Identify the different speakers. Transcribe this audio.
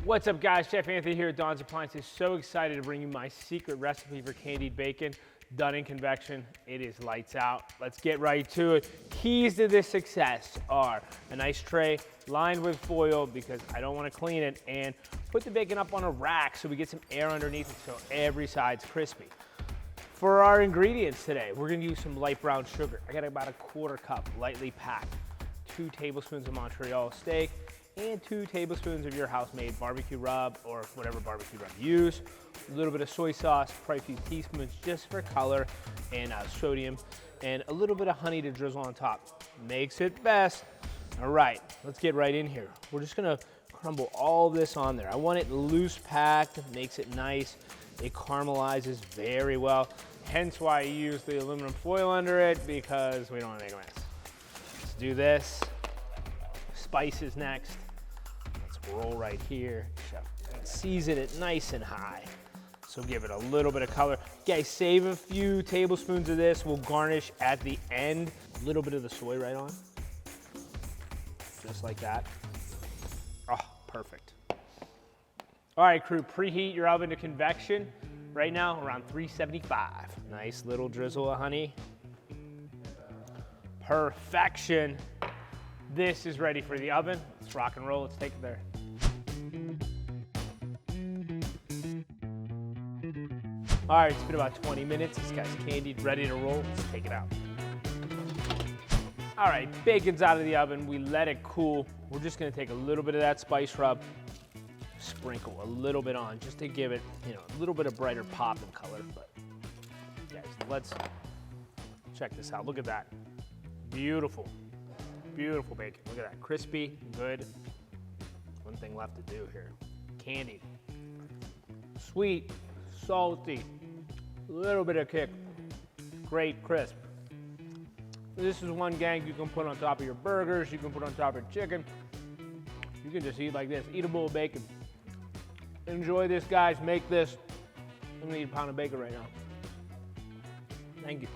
Speaker 1: What's up, guys? Chef Anthony here at Don's Appliances. So excited to bring you my secret recipe for candied bacon done in convection. It is lights out. Let's get right to it. Keys to this success are a nice tray lined with foil because I don't want to clean it, and put the bacon up on a rack so we get some air underneath it so every side's crispy. For our ingredients today, we're going to use some light brown sugar. I got about a 1/4 cup lightly packed, 2 tablespoons of Montreal steak, and 2 tablespoons of your house-made barbecue rub or whatever barbecue rub you use. A little bit of soy sauce, probably a few teaspoons just for color and sodium, and a little bit of honey to drizzle on top. Makes it best. All right, let's get right in here. We're just gonna crumble all this on there. I want it loose packed, makes it nice. It caramelizes very well. Hence why I use the aluminum foil under it, because we don't wanna make a mess. Let's do this. Spices next. Let's roll right here. Season it nice and high. So give it a little bit of color. Guys, save a few tablespoons of this. We'll garnish at the end. A little bit of the soy right on. Just like that. Oh, perfect. All right, crew, preheat your oven to convection. Right now, around 375. Nice little drizzle of honey. Perfection. This is ready for the oven. Let's rock and roll. Let's take it there. All right, it's been about 20 minutes. This guy's candied, ready to roll. Let's take it out. All right, bacon's out of the oven. We let it cool. We're just gonna take a little bit of that spice rub, sprinkle a little bit on, just to give it, a little bit of brighter pop and color. But guys, let's check this out. Look at that. Beautiful. Beautiful bacon. Look at that. Crispy, good. One thing left to do here. Candied. Sweet, salty, a little bit of kick. Great crisp. This is one gang you can put on top of your burgers. You can put on top of your chicken. You can just eat like this. Eat a bowl of bacon. Enjoy this, guys. Make this. I'm gonna eat a pound of bacon right now. Thank you.